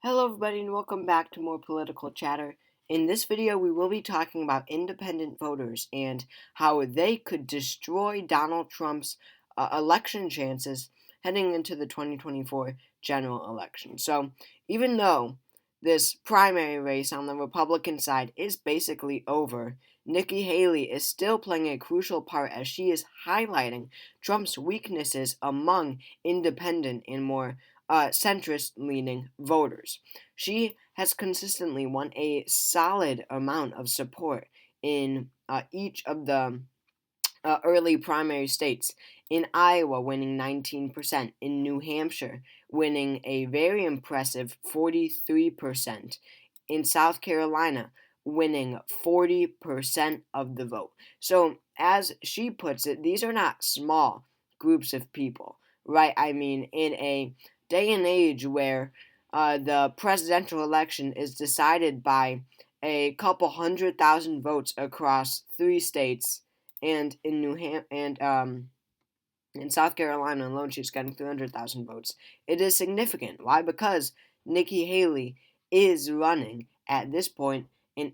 Hello everybody and welcome back to more political chatter. In this video we will be talking about independent voters and how they could destroy Donald Trump's election chances heading into the 2024 general election. So even though this primary race on the Republican side is basically over, Nikki Haley is still playing a crucial part as she is highlighting Trump's weaknesses among independent and more centrist-leaning voters. She has consistently won a solid amount of support in each of the early primary states. In Iowa, winning 19%. In New Hampshire, winning a very impressive 43%. In South Carolina, winning 40% of the vote. So, as she puts it, these are not small groups of people, right? I mean, in a day and age where the presidential election is decided by a couple 100,000 votes across 3 states, and in South Carolina alone, she's getting 300,000 votes. It is significant. Why? Because Nikki Haley is running at this point in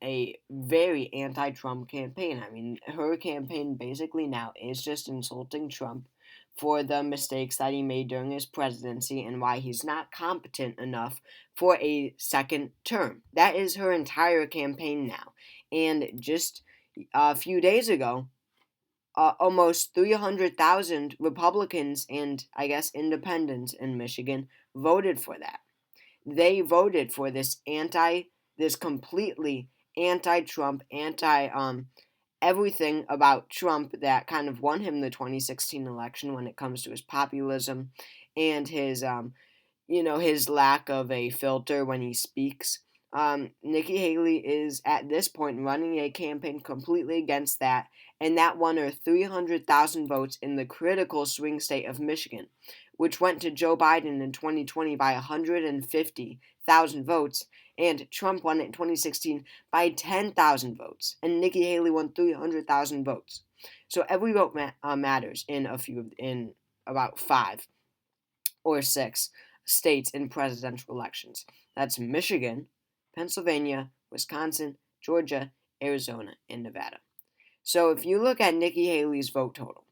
a very anti-Trump campaign. I mean, her campaign basically now is just insulting Trump for the mistakes that he made during his presidency and why he's not competent enough for a second term. That is her entire campaign now. And just a few days ago, almost 300,000 Republicans and, I guess, independents in Michigan voted for that. They voted for this completely anti-Trump, everything about Trump that kind of won him the 2016 election when it comes to his populism and his lack of a filter when he speaks. Nikki Haley is at this point running a campaign completely against that, and that won her 300,000 votes in the critical swing state of Michigan, which went to Joe Biden in 2020 by 150,000 votes, and Trump won it in 2016 by 10,000 votes, and Nikki Haley won 300,000 votes. So every vote matters in about 5 or 6 states in presidential elections. That's Michigan, Pennsylvania, Wisconsin, Georgia, Arizona, and Nevada. So if you look at Nikki Haley's vote total,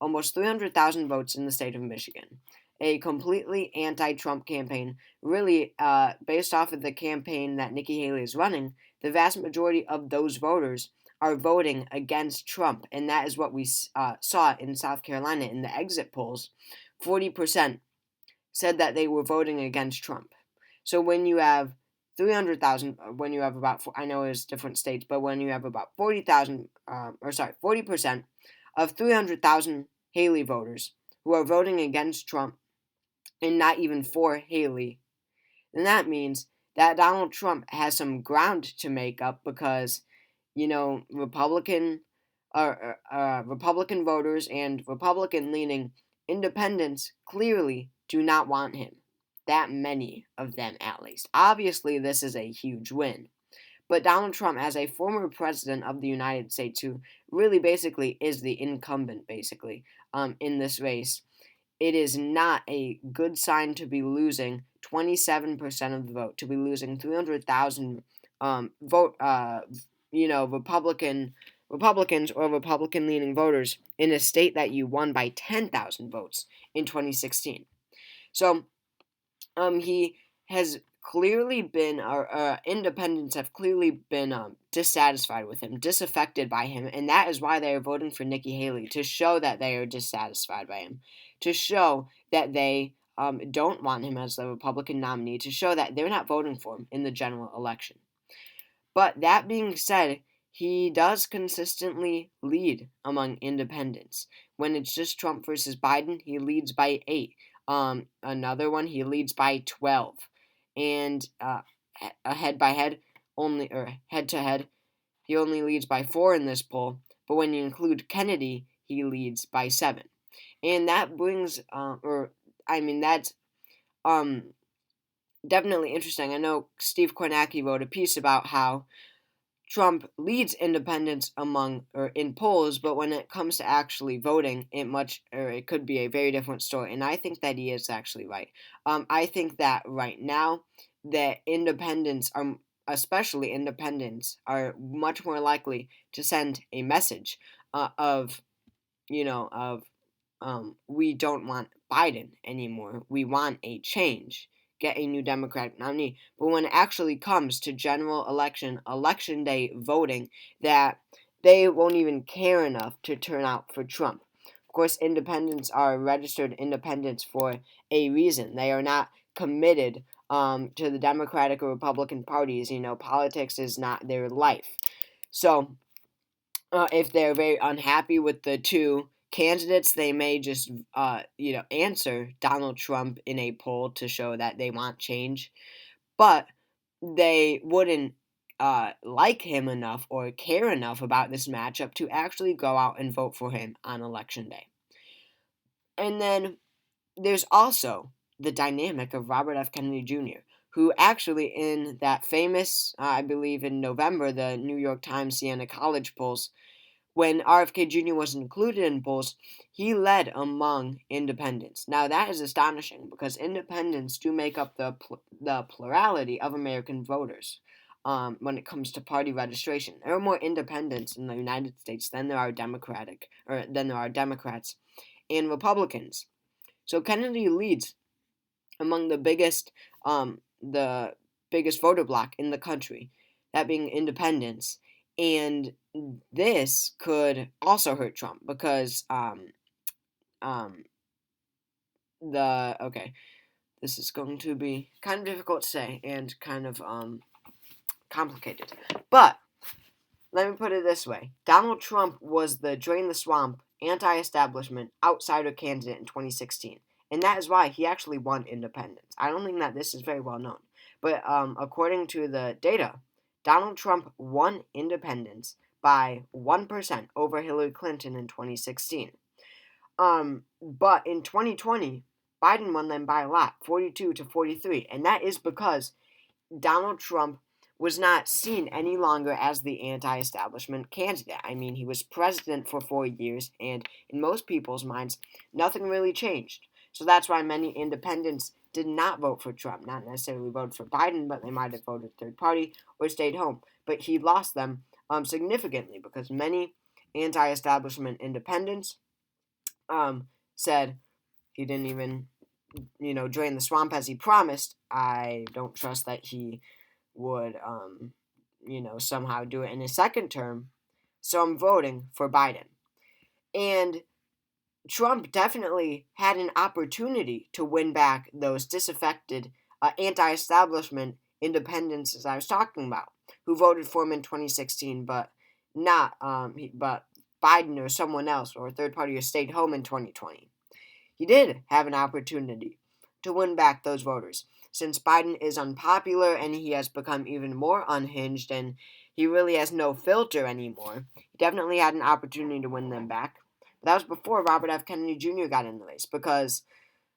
almost 300,000 votes in the state of Michigan, a completely anti-Trump campaign, really based off of the campaign that Nikki Haley is running, the vast majority of those voters are voting against Trump, and that is what we saw in South Carolina in the exit polls. 40% said that they were voting against Trump. So when you have 300,000, when you have about, I know it's different states, but when you have about 40% of 300,000 Haley voters who are voting against Trump and not even for Haley, then that means that Donald Trump has some ground to make up because, Republican voters and Republican-leaning independents clearly do not want him. That many of them, at least. Obviously, this is a huge win. But Donald Trump, as a former president of the United States, who really basically is the incumbent, in this race, it is not a good sign to be losing 27% of the vote, to be losing 300,000 Republicans or Republican-leaning voters in a state that you won by 10,000 votes in 2016. So, he has clearly been, independents have clearly been dissatisfied with him, disaffected by him, and that is why they are voting for Nikki Haley, to show that they are dissatisfied by him, to show that they don't want him as the Republican nominee, to show that they're not voting for him in the general election. But that being said, he does consistently lead among independents. When it's just Trump versus Biden, he leads by 8. Another one, he leads by 12. And head to head, he only leads by 4 in this poll. But when you include Kennedy, he leads by 7. And that brings, that's definitely interesting. I know Steve Kornacki wrote a piece about how Trump leads independents in polls, but when it comes to actually voting, it could be a very different story. And I think that he is actually right. I think that right now that especially independents, are much more likely to send a message of we don't want Biden anymore. We want a change. Get a new Democratic nominee. But when it actually comes to general election day voting, that they won't even care enough to turn out for Trump. Of course, independents are registered independents for a reason. They are not committed to the Democratic or Republican parties. Politics is not their life. So if they're very unhappy with the two candidates, they may just, answer Donald Trump in a poll to show that they want change. But they wouldn't like him enough or care enough about this matchup to actually go out and vote for him on Election Day. And then there's also the dynamic of Robert F. Kennedy Jr., who actually, in that famous, I believe in November, the New York Times Siena College polls, when RFK Jr. was included in polls, he led among independents. Now, that is astonishing because independents do make up the plurality of American voters when it comes to party registration. There are more independents in the United States than there are Democrats and Republicans. So Kennedy leads among the biggest voter bloc in the country, that being independents. And this could also hurt Trump because this is going to be kind of difficult to say and kind of complicated. But let me put it this way: Donald Trump was the drain the swamp, anti-establishment, outsider candidate in 2016. And that is why he actually won independents. I don't think that this is very well known. But according to the data, Donald Trump won independents by 1% over Hillary Clinton in 2016. But in 2020, Biden won them by a lot, 42 to 43. And that is because Donald Trump was not seen any longer as the anti-establishment candidate. I mean, he was president for 4 years, and in most people's minds, nothing really changed. So that's why many independents did not vote for Trump, not necessarily voted for Biden, but they might have voted third party or stayed home. But he lost them significantly because many anti-establishment independents said he didn't even, drain the swamp as he promised. I don't trust that he would, somehow do it in his second term. So I'm voting for Biden. And Trump definitely had an opportunity to win back those disaffected anti-establishment independents, as I was talking about, who voted for him in 2016, but but Biden or someone else or a third party who stayed home in 2020. He did have an opportunity to win back those voters. Since Biden is unpopular and he has become even more unhinged and he really has no filter anymore, he definitely had an opportunity to win them back. But that was before Robert F. Kennedy Jr. got in the race because,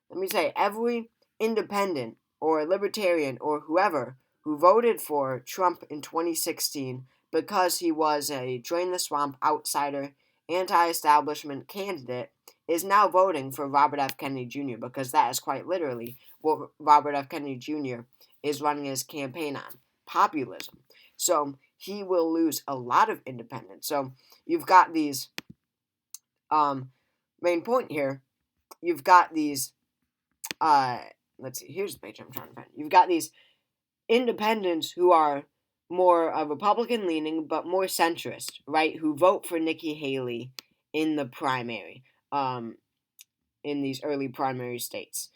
let me say, every independent or libertarian or whoever who voted for Trump in 2016 because he was a drain the swamp outsider, anti-establishment candidate is now voting for Robert F. Kennedy Jr. because that is quite literally what Robert F. Kennedy Jr. is running his campaign on: populism. So he will lose a lot of independents. So you've got these, main point here, you've got these, let's see, here's the page I'm trying to find. You've got these independents who are more Republican leaning but more centrist, right, who vote for Nikki Haley in the primary, in these early primary states.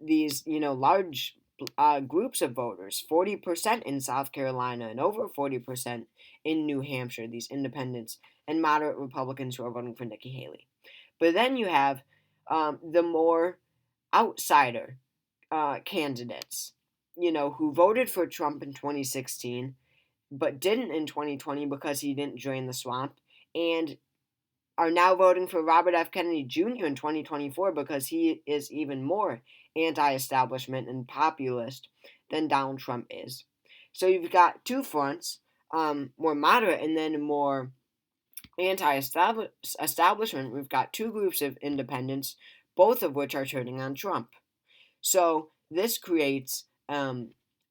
These, large groups of voters, 40% in South Carolina and over 40% in New Hampshire, these independents and moderate Republicans who are voting for Nikki Haley. But then you have the more outsider candidates, who voted for Trump in 2016 but didn't in 2020 because he didn't drain the swamp, and are now voting for Robert F. Kennedy Jr. in 2024 because he is even more anti-establishment and populist than Donald Trump is. So you've got two fronts, more moderate, and then more anti-establishment. We've got two groups of independents, both of which are turning on Trump. So this creates a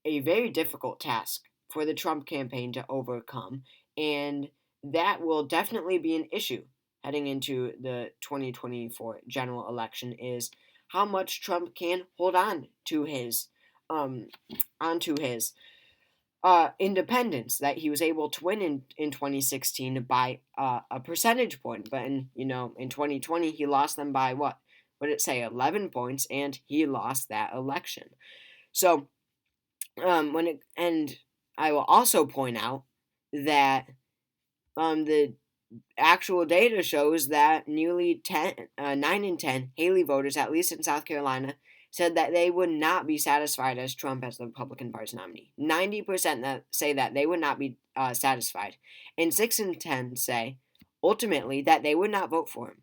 very difficult task for the Trump campaign to overcome, and that will definitely be an issue heading into the 2024 general election. Is how much Trump can hold on to his um, onto his independence that he was able to win in 2016 by a percentage point. But in 2020 he lost them by what? What did it say? 11 points, and he lost that election. So and I will also point out that the actual data shows that nearly 9 in 10 Haley voters, at least in South Carolina, said that they would not be satisfied as Trump as the Republican Party's nominee. 90% that say that they would not be satisfied. And 6 in 10 say, ultimately, that they would not vote for him.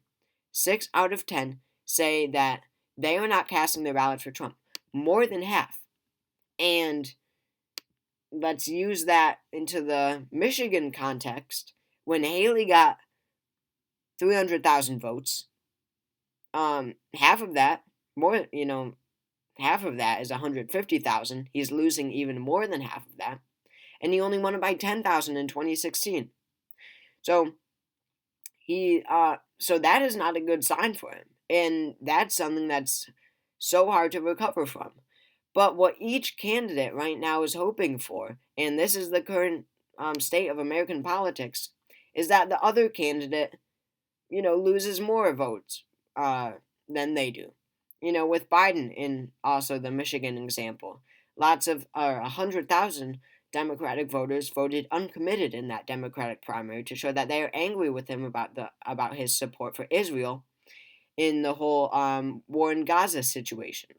6 out of 10 say that they are not casting their ballot for Trump. More than half. And let's use that into the Michigan context. When Haley got 300,000 votes, half of that, half of that is 150,000. He's losing even more than half of that, and he only won it by 10,000 in 2016. So so that is not a good sign for him, and that's something that's so hard to recover from. But what each candidate right now is hoping for, and this is the current state of American politics, is that the other candidate, loses more votes than they do. With Biden in also the Michigan example, lots of 100,000 Democratic voters voted uncommitted in that Democratic primary to show that they are angry with him about his support for Israel in the whole war in Gaza situation.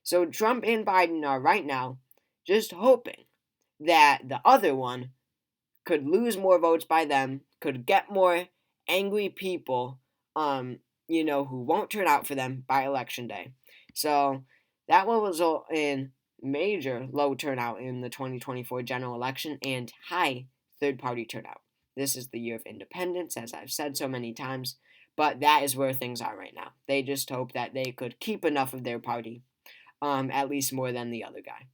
So Trump and Biden are right now just hoping that the other one could lose more votes by them, could get more angry people, who won't turn out for them by election day. So that will result in major low turnout in the 2024 general election and high third-party turnout. This is the year of independence, as I've said so many times, but that is where things are right now. They just hope that they could keep enough of their party, at least more than the other guy.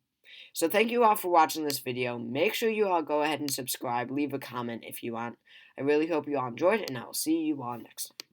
So thank you all for watching this video. Make sure you all go ahead and subscribe. Leave a comment if you want. I really hope you all enjoyed it, and I will see you all next time.